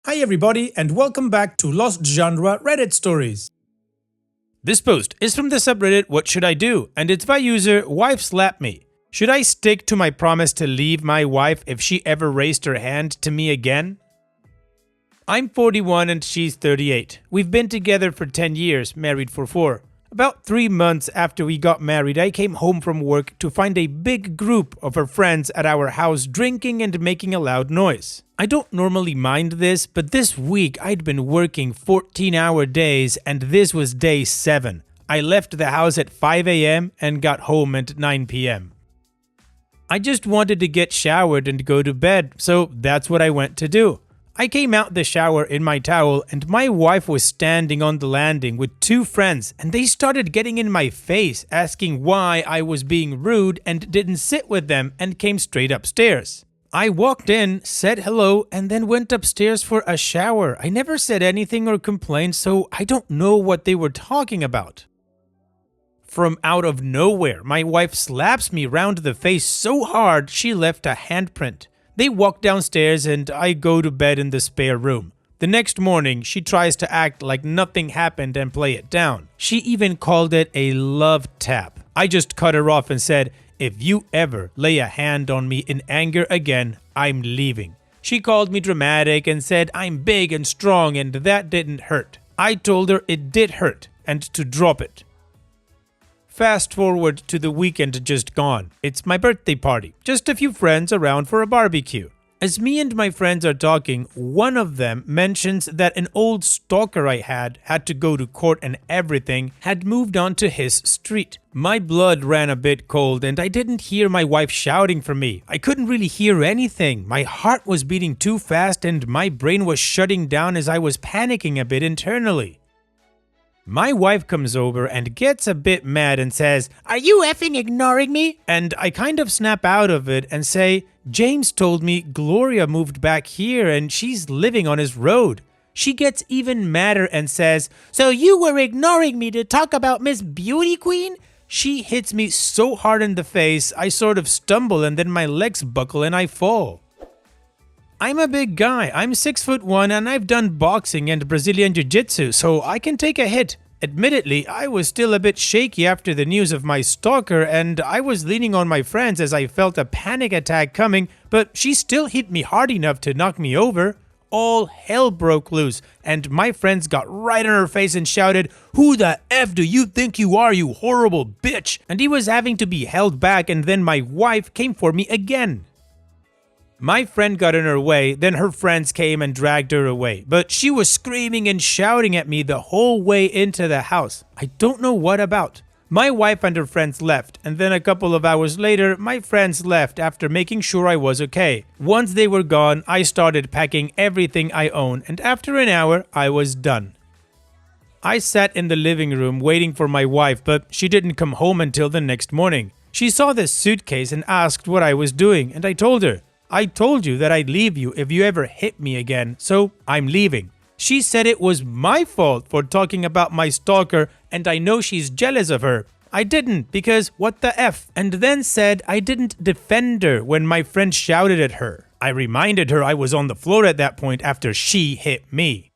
Hi everybody and welcome back to Lost Genre Reddit Stories. This post is from the subreddit What Should I Do? And it's by user Wife Slap Me. Should I stick to my promise to leave my wife if she ever raised her hand to me again? I'm 41 and she's 38. We've been together for 10 years, married for 4. About 3 months after we got married, I came home from work to find a big group of her friends at our house drinking and making a loud noise. I don't normally mind this, but this week I'd been working 14-hour days and this was day 7. I left the house at 5 a.m. and got home at 9 p.m. I just wanted to get showered and go to bed, so that's what I went to do. I came out the shower in my towel and my wife was standing on the landing with 2 friends and they started getting in my face asking why I was being rude and didn't sit with them and came straight upstairs. I walked in, said hello, and then went upstairs for a shower. I never said anything or complained, so I don't know what they were talking about. From out of nowhere, my wife slaps me round the face so hard she left a handprint. They walk downstairs and I go to bed in the spare room. The next morning, she tries to act like nothing happened and play it down. She even called it a love tap. I just cut her off and said, "If you ever lay a hand on me in anger again, I'm leaving." She called me dramatic and said I'm big and strong and that didn't hurt. I told her it did hurt and to drop it. Fast forward to the weekend just gone. It's my birthday party. Just a few friends around for a barbecue. As me and my friends are talking, one of them mentions that an old stalker I had to go to court and everything, had moved on to his street. My blood ran a bit cold and I didn't hear my wife shouting for me. I couldn't really hear anything. My heart was beating too fast and my brain was shutting down as I was panicking a bit internally. My wife comes over and gets a bit mad and says, "Are you effing ignoring me?" And I kind of snap out of it and say, "James told me Gloria moved back here and she's living on his road." She gets even madder and says, "So you were ignoring me to talk about Miss Beauty Queen?" She hits me so hard in the face, I sort of stumble and then my legs buckle and I fall. I'm a big guy. I'm 6'1" and I've done boxing and Brazilian Jiu-Jitsu, so I can take a hit. Admittedly, I was still a bit shaky after the news of my stalker and I was leaning on my friends as I felt a panic attack coming, but she still hit me hard enough to knock me over. All hell broke loose and my friends got right in her face and shouted, "Who the F do you think you are, you horrible bitch?" And he was having to be held back and then my wife came for me again. My friend got in her way, then her friends came and dragged her away. But she was screaming and shouting at me the whole way into the house. I don't know what about. My wife and her friends left, and then a couple of hours later, my friends left after making sure I was okay. Once they were gone, I started packing everything I own, and after an hour, I was done. I sat in the living room waiting for my wife, but she didn't come home until the next morning. She saw this suitcase and asked what I was doing, and I told her, "I told you that I'd leave you if you ever hit me again, so I'm leaving." She said it was my fault for talking about my stalker and I know she's jealous of her. I didn't because what the F, and then said I didn't defend her when my friend shouted at her. I reminded her I was on the floor at that point after she hit me.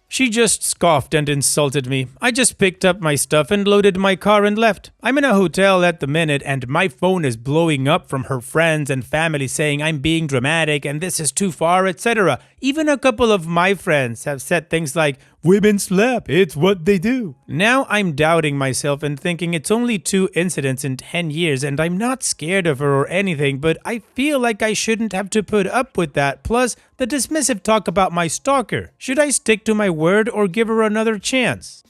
She just scoffed and insulted me. I just picked up my stuff and loaded my car and left. I'm in a hotel at the minute and my phone is blowing up from her friends and family saying I'm being dramatic and this is too far, etc. Even a couple of my friends have said things like, "Women slap, it's what they do." Now I'm doubting myself and thinking it's only 2 incidents in 10 years and I'm not scared of her or anything, but I feel like I shouldn't have to put up with that, plus the dismissive talk about my stalker. Should I stick to my word or give her another chance?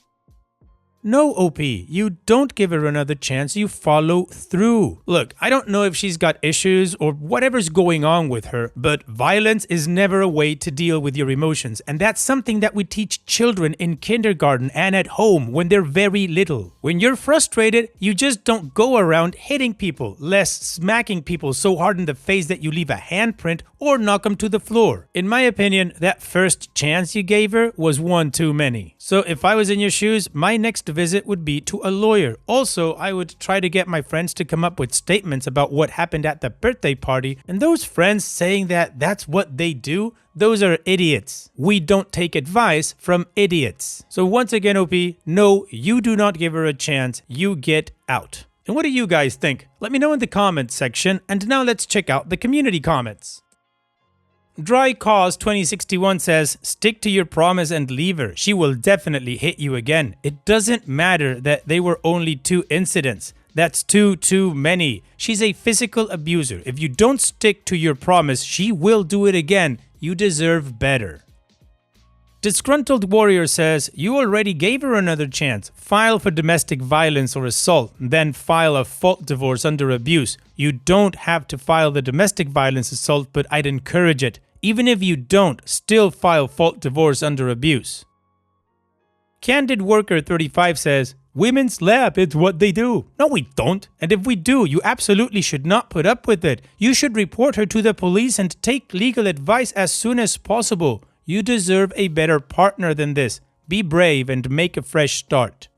No, OP, you don't give her another chance, you follow through. Look, I don't know if she's got issues or whatever's going on with her, but violence is never a way to deal with your emotions, and that's something that we teach children in kindergarten and at home when they're very little. When you're frustrated, you just don't go around hitting people, less smacking people so hard in the face that you leave a handprint or knock them to the floor. In my opinion, that first chance you gave her was one too many. So if I was in your shoes, my next visit would be to a lawyer. Also, I would try to get my friends to come up with statements about what happened at the birthday party, and those friends saying that that's what they do, those are idiots. We don't take advice from idiots. So once again, OP, no, you do not give her a chance. You get out. And what do you guys think? Let me know in the comments section. And now let's check out the community comments. Dry Cause 2061 says, stick to your promise and leave her. She will definitely hit you again. It doesn't matter that they were only 2 incidents. That's too many. She's a physical abuser. If you don't stick to your promise, she will do it again. You deserve better. Disgruntled Warrior says, you already gave her another chance. File for domestic violence or assault, then file a fault divorce under abuse. You don't have to file the domestic violence assault, but I'd encourage it. Even if you don't, still file fault divorce under abuse. Candid Worker 35 says, women slap, it's what they do. No, we don't. And if we do, you absolutely should not put up with it. You should report her to the police and take legal advice as soon as possible. You deserve a better partner than this. Be brave and make a fresh start.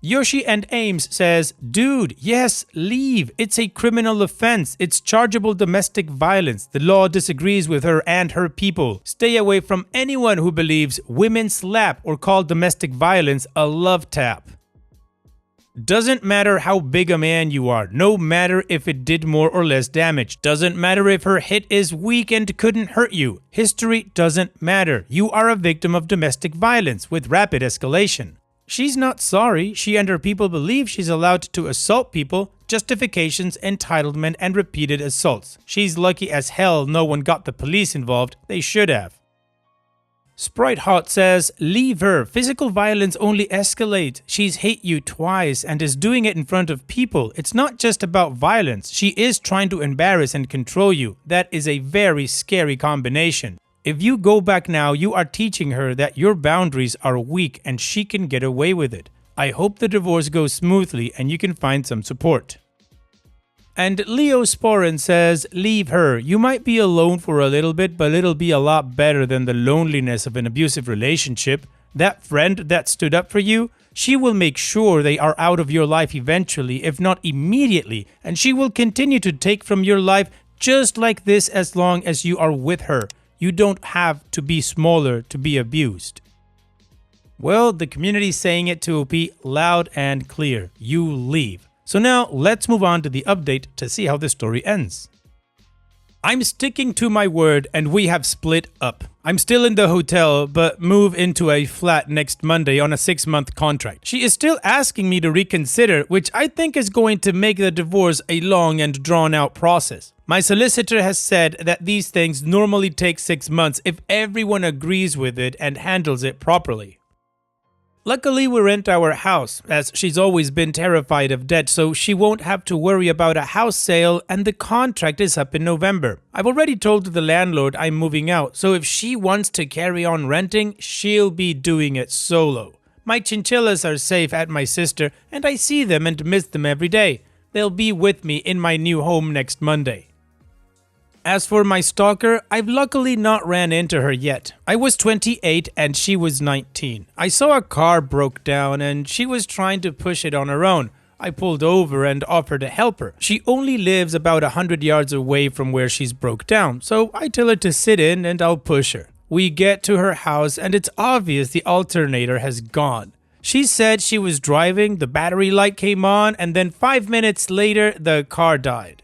Yoshi and Ames says, dude, yes, leave. It's a criminal offense. It's chargeable domestic violence. The law disagrees with her and her people. Stay away from anyone who believes women slap or call domestic violence a love tap. Doesn't matter how big a man you are, no matter if it did more or less damage. Doesn't matter if her hit is weak and couldn't hurt you. History doesn't matter. You are a victim of domestic violence with rapid escalation. She's not sorry. She and her people believe she's allowed to assault people. Justifications, entitlement, and repeated assaults. She's lucky as hell no one got the police involved. They should have. Sprite Hot says, leave her. Physical violence only escalates. She's hit you twice and is doing it in front of people. It's not just about violence. She is trying to embarrass and control you. That is a very scary combination. If you go back now, you are teaching her that your boundaries are weak and she can get away with it. I hope the divorce goes smoothly and you can find some support. And Leo Sporin says, leave her. You might be alone for a little bit, but it'll be a lot better than the loneliness of an abusive relationship. That friend that stood up for you, she will make sure they are out of your life eventually, if not immediately, and she will continue to take from your life just like this as long as you are with her. You don't have to be smaller to be abused. Well, the community's saying it to OP loud and clear. You leave. So now let's move on to the update to see how the story ends. I'm sticking to my word and we have split up. I'm still in the hotel but move into a flat next Monday on a 6-month contract. She is still asking me to reconsider, which I think is going to make the divorce a long and drawn out process. My solicitor has said that these things normally take 6 months if everyone agrees with it and handles it properly. Luckily, we rent our house, as she's always been terrified of debt, so she won't have to worry about a house sale, and the contract is up in November. I've already told the landlord I'm moving out, so if she wants to carry on renting, she'll be doing it solo. My chinchillas are safe at my sister, and I see them and miss them every day. They'll be with me in my new home next Monday. As for my stalker, I've luckily not ran into her yet. I was 28 and she was 19. I saw a car broke down and she was trying to push it on her own. I pulled over and offered to help her. She only lives about 100 yards away from where she's broke down, so I tell her to sit in and I'll push her. We get to her house and it's obvious the alternator has gone. She said she was driving, the battery light came on, and then 5 minutes later, the car died.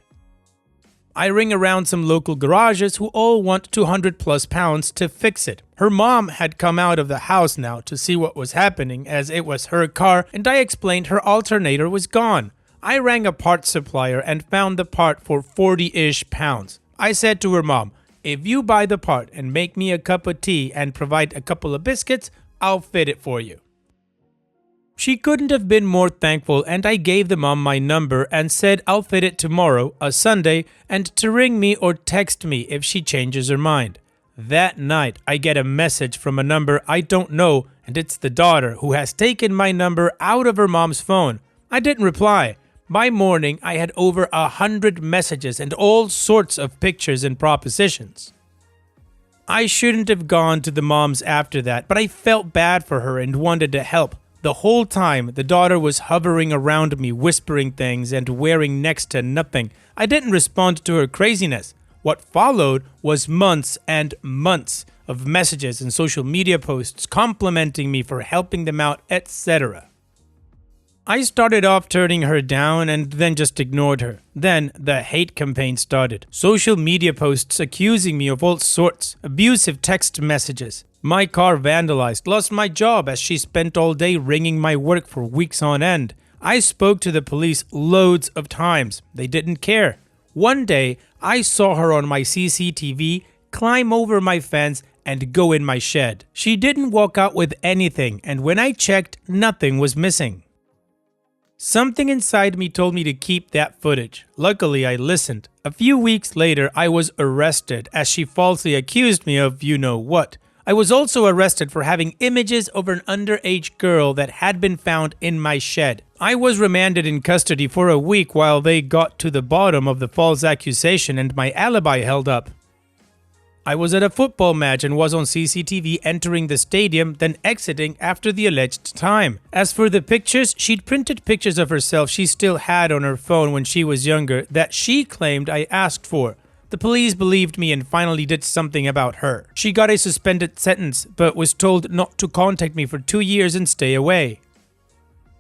I ring around some local garages who all want 200 plus pounds to fix it. Her mom had come out of the house now to see what was happening as it was her car, and I explained her alternator was gone. I rang a parts supplier and found the part for 40-ish pounds. I said to her mom, if you buy the part and make me a cup of tea and provide a couple of biscuits, I'll fit it for you. She couldn't have been more thankful, and I gave the mom my number and said I'll fit it tomorrow, a Sunday, and to ring me or text me if she changes her mind. That night, I get a message from a number I don't know, and it's the daughter who has taken my number out of her mom's phone. I didn't reply. By morning, I had over 100 messages and all sorts of pictures and propositions. I shouldn't have gone to the moms after that, but I felt bad for her and wanted to help. The whole time, the daughter was hovering around me, whispering things and wearing next to nothing. I didn't respond to her craziness. What followed was months and months of messages and social media posts complimenting me for helping them out, etc. I started off turning her down and then just ignored her. Then the hate campaign started. Social media posts accusing me of all sorts, abusive text messages. My car vandalized, lost my job as she spent all day ringing my work for weeks on end. I spoke to the police loads of times. They didn't care. One day, I saw her on my CCTV climb over my fence and go in my shed. She didn't walk out with anything, and when I checked, nothing was missing. Something inside me told me to keep that footage. Luckily, I listened. A few weeks later, I was arrested as she falsely accused me of you-know-what. I was also arrested for having images of an underage girl that had been found in my shed. I was remanded in custody for a week while they got to the bottom of the false accusation and my alibi held up. I was at a football match and was on CCTV entering the stadium, then exiting after the alleged time. As for the pictures, she'd printed pictures of herself she still had on her phone when she was younger that she claimed I asked for. The police believed me and finally did something about her. She got a suspended sentence, but was told not to contact me for 2 years and stay away.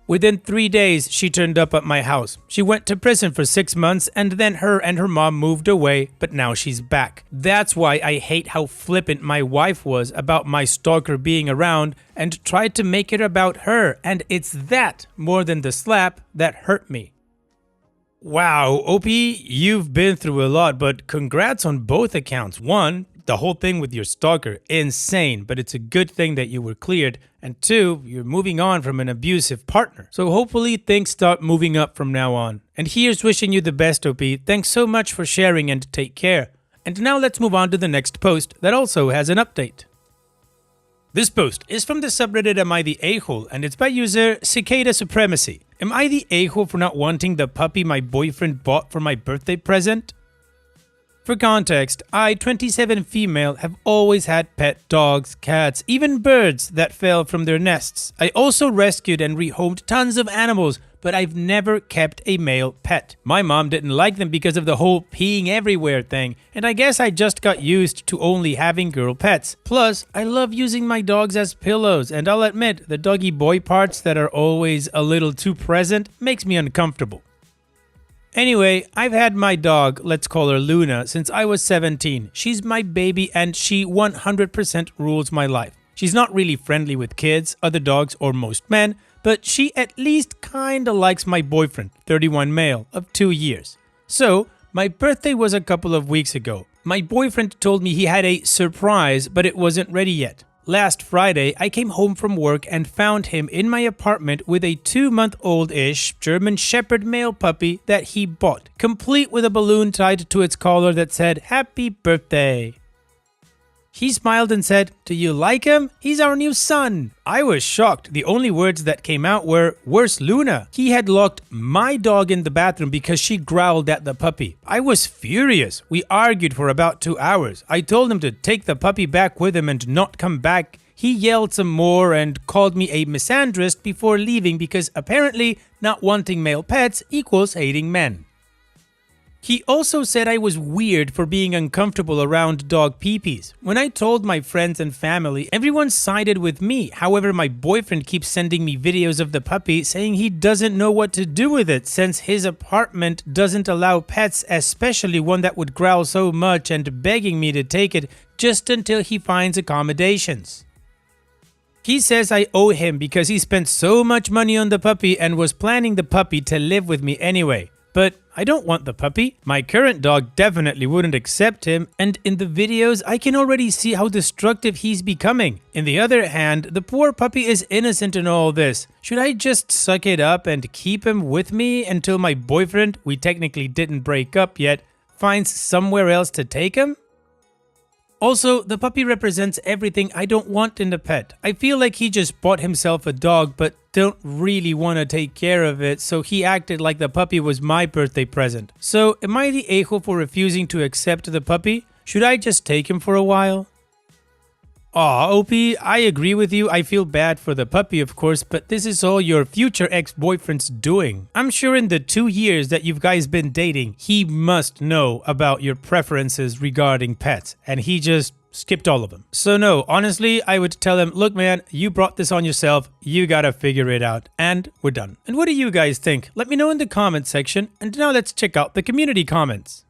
Within 3 days, she turned up at my house. She went to prison for 6 months and then her and her mom moved away, but now she's back. That's why I hate how flippant my wife was about my stalker being around and tried to make it about her, and it's that, more than the slap, that hurt me. Wow, OP, you've been through a lot, but congrats on both accounts. One, the whole thing with your stalker, insane, but it's a good thing that you were cleared. And two, you're moving on from an abusive partner. So hopefully things start moving up from now on. And here's wishing you the best, OP. Thanks so much for sharing and take care. And now let's move on to the next post that also has an update. This post is from the subreddit Am I the A-hole, and it's by user Cicada Supremacy. Am I the a-hole for not wanting the puppy my boyfriend bought for my birthday present? For context, I, 27 female, have always had pet dogs, cats, even birds that fell from their nests. I also rescued and rehomed tons of animals, but I've never kept a male pet. My mom didn't like them because of the whole peeing everywhere thing, and I guess I just got used to only having girl pets. Plus, I love using my dogs as pillows, and I'll admit, the doggy boy parts that are always a little too present makes me uncomfortable. Anyway, I've had my dog, let's call her Luna, since I was 17. She's my baby and she 100% rules my life. She's not really friendly with kids, other dogs, or most men, but she at least kinda likes my boyfriend, 31 male, of 2 years. So, my birthday was a couple of weeks ago. My boyfriend told me he had a surprise, but it wasn't ready yet. Last Friday, I came home from work and found him in my apartment with a 2-month-old-ish German Shepherd male puppy that he bought, complete with a balloon tied to its collar that said, "Happy Birthday." He smiled and said, "Do you like him? He's our new son." I was shocked. The only words that came out were, "Where's Luna?" He had locked my dog in the bathroom because she growled at the puppy. I was furious. We argued for about 2 hours. I told him to take the puppy back with him and not come back. He yelled some more and called me a misandrist before leaving because apparently not wanting male pets equals hating men. He also said I was weird for being uncomfortable around dog peepees. When I told my friends and family, everyone sided with me. However, my boyfriend keeps sending me videos of the puppy saying he doesn't know what to do with it since his apartment doesn't allow pets, especially one that would growl so much, and begging me to take it just until he finds accommodations. He says I owe him because he spent so much money on the puppy and was planning the puppy to live with me anyway. But I don't want the puppy. My current dog definitely wouldn't accept him, and in the videos I can already see how destructive he's becoming. On the other hand, the poor puppy is innocent in all this. Should I just suck it up and keep him with me until my boyfriend, we technically didn't break up yet, finds somewhere else to take him? Also, the puppy represents everything I don't want in a pet. I feel like he just bought himself a dog but don't really want to take care of it, so he acted like the puppy was my birthday present. So, am I the a-hole for refusing to accept the puppy? Should I just take him for a while? Aw, OP, I agree with you. I feel bad for the puppy, of course, but this is all your future ex-boyfriend's doing. I'm sure in the 2 years that you guys been dating, he must know about your preferences regarding pets, and he just skipped all of them. So no, honestly, I would tell him, look man, you brought this on yourself, you gotta figure it out, and we're done. And what do you guys think? Let me know in the comments section, and now let's check out the community comments.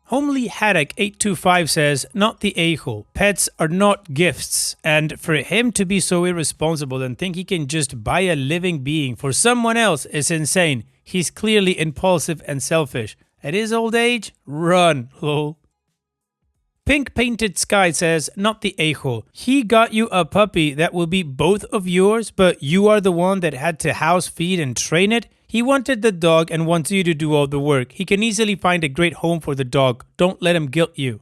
Homely Haddock 825 says, not the a-hole. Pets are not gifts. And for him to be so irresponsible and think he can just buy a living being for someone else is insane. He's clearly impulsive and selfish. At his old age, run, lol. Pink Painted Sky says, not the a-hole. He got you a puppy that will be both of yours, but you are the one that had to house, feed, and train it? He wanted the dog and wants you to do all the work. He can easily find a great home for the dog. Don't let him guilt you.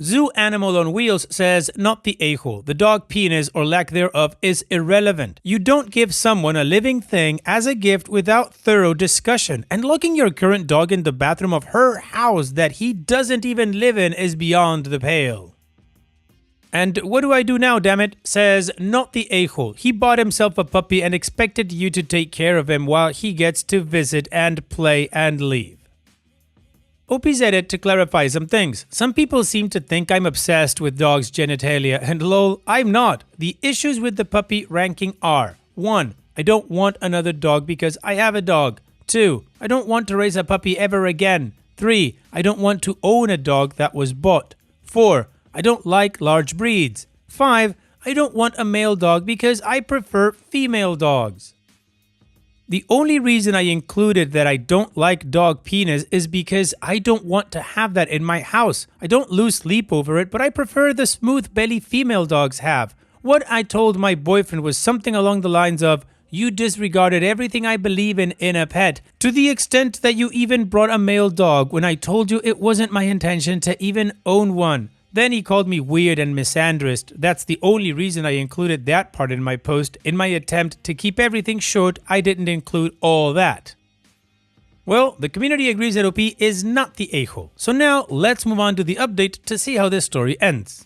Zoo Animal on Wheels says, not the a-hole. The dog penis or lack thereof is irrelevant. You don't give someone a living thing as a gift without thorough discussion. And locking your current dog in the bathroom of her house that he doesn't even live in is beyond the pale. And what do I do now, damn it? Says, not the a-hole. He bought himself a puppy and expected you to take care of him while he gets to visit and play and leave. OP's edit to clarify some things. Some people seem to think I'm obsessed with dogs' genitalia, and lol, I'm not. The issues with the puppy ranking are: 1. I don't want another dog because I have a dog. 2. I don't want to raise a puppy ever again. 3. I don't want to own a dog that was bought. 4. I don't like large breeds. 5. I don't want a male dog because I prefer female dogs. The only reason I included that I don't like dog penis is because I don't want to have that in my house. I don't lose sleep over it, but I prefer the smooth belly female dogs have. What I told my boyfriend was something along the lines of, you disregarded everything I believe in a pet, to the extent that you even brought a male dog when I told you it wasn't my intention to even own one. Then he called me weird and misandrist. That's the only reason I included that part in my post. In my attempt to keep everything short, I didn't include all that. Well, the community agrees that OP is not the a-hole. So now let's move on to the update to see how this story ends.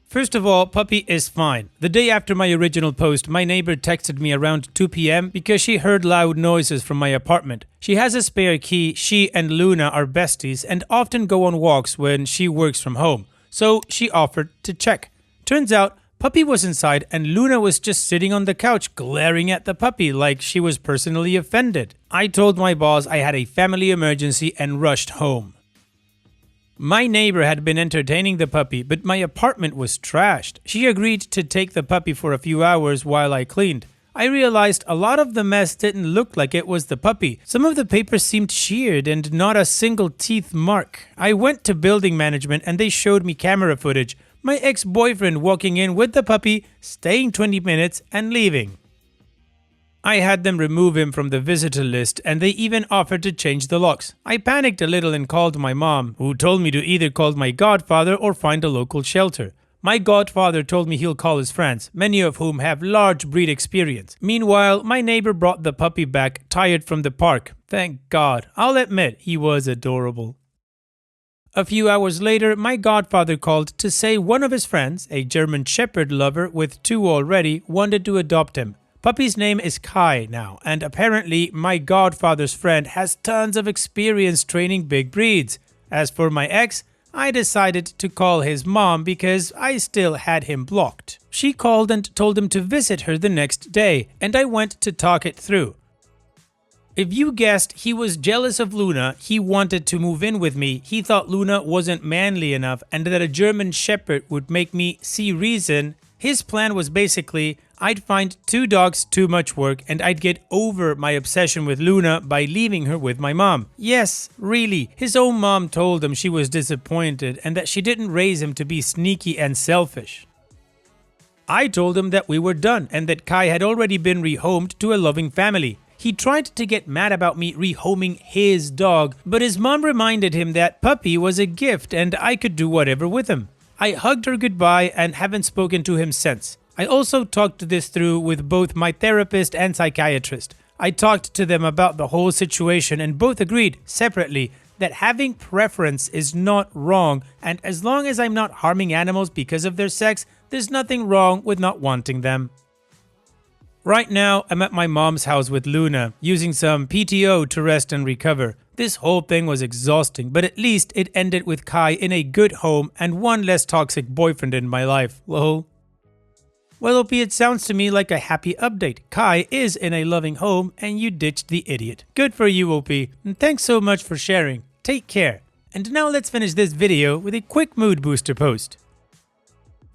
First of all, puppy is fine. The day after my original post, my neighbor texted me around 2 p.m. because she heard loud noises from my apartment. She has a spare key, she and Luna are besties and often go on walks when she works from home. So she offered to check. Turns out, puppy was inside and Luna was just sitting on the couch glaring at the puppy like she was personally offended. I told my boss I had a family emergency and rushed home. My neighbor had been entertaining the puppy, but my apartment was trashed. She agreed to take the puppy for a few hours while I cleaned. I realized a lot of the mess didn't look like it was the puppy. Some of the papers seemed sheared and not a single teeth mark. I went to building management and they showed me camera footage. My ex-boyfriend walking in with the puppy, staying 20 minutes and leaving. I had them remove him from the visitor list and they even offered to change the locks. I panicked a little and called my mom, who told me to either call my godfather or find a local shelter. My godfather told me he'll call his friends, many of whom have large breed experience. Meanwhile, my neighbor brought the puppy back, tired from the park. Thank God. I'll admit, he was adorable. A few hours later, my godfather called to say one of his friends, a German Shepherd lover with 2 already, wanted to adopt him. Puppy's name is Kai now, and apparently my godfather's friend has tons of experience training big breeds. As for my ex, I decided to call his mom because I still had him blocked. She called and told him to visit her the next day, and I went to talk it through. If you guessed he was jealous of Luna, he wanted to move in with me, he thought Luna wasn't manly enough and that a German Shepherd would make me see reason. His plan was basically, I'd find 2 dogs too much work and I'd get over my obsession with Luna by leaving her with my mom. Yes, really, his own mom told him she was disappointed and that she didn't raise him to be sneaky and selfish. I told him that we were done and that Kai had already been rehomed to a loving family. He tried to get mad about me rehoming his dog, but his mom reminded him that puppy was a gift and I could do whatever with him. I hugged her goodbye and haven't spoken to him since. I also talked this through with both my therapist and psychiatrist. I talked to them about the whole situation and both agreed, separately, that having preference is not wrong, and as long as I'm not harming animals because of their sex, there's nothing wrong with not wanting them. Right now, I'm at my mom's house with Luna, using some PTO to rest and recover. This whole thing was exhausting, but at least it ended with Kai in a good home and one less toxic boyfriend in my life, lol. Well, OP, it sounds to me like a happy update. Kai is in a loving home and you ditched the idiot. Good for you, OP, and thanks so much for sharing. Take care. And now let's finish this video with a quick mood booster post.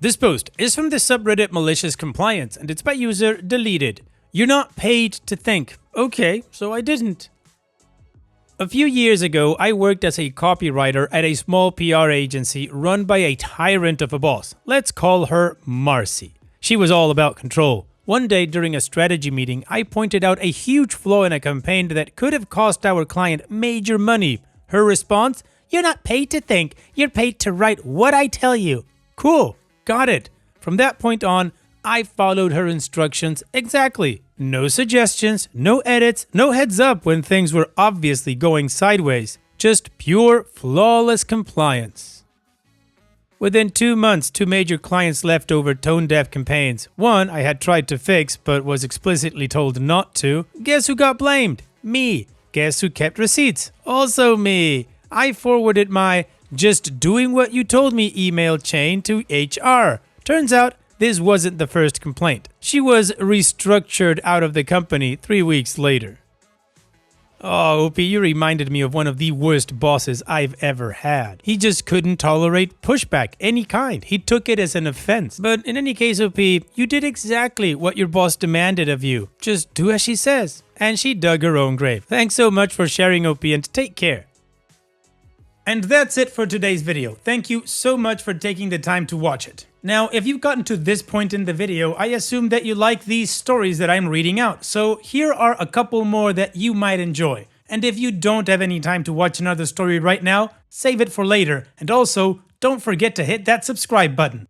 This post is from the subreddit Malicious Compliance and it's by user Deleted. You're not paid to think. Okay, so I didn't. A few years ago, I worked as a copywriter at a small PR agency run by a tyrant of a boss. Let's call her Marcy. She was all about control. One day during a strategy meeting, I pointed out a huge flaw in a campaign that could have cost our client major money. Her response? You're not paid to think, you're paid to write what I tell you. Cool. Got it. From that point on, I followed her instructions exactly. No suggestions, no edits, no heads up when things were obviously going sideways. Just pure, flawless compliance. Within 2 months, 2 major clients left over tone-deaf campaigns. One I had tried to fix but was explicitly told not to. Guess who got blamed? Me. Guess who kept receipts? Also me. I forwarded my "just doing what you told me" email chain to HR. Turns out this wasn't the first complaint. She was restructured out of the company 3 weeks later. Oh, OP, you reminded me of one of the worst bosses I've ever had. He just couldn't tolerate pushback, any kind. He took it as an offense. But in any case, OP, you did exactly what your boss demanded of you. Just do as she says. And she dug her own grave. Thanks so much for sharing, OP, and take care. And that's it for today's video. Thank you so much for taking the time to watch it. Now, if you've gotten to this point in the video, I assume that you like these stories that I'm reading out. So here are a couple more that you might enjoy. And if you don't have any time to watch another story right now, save it for later. And also, don't forget to hit that subscribe button.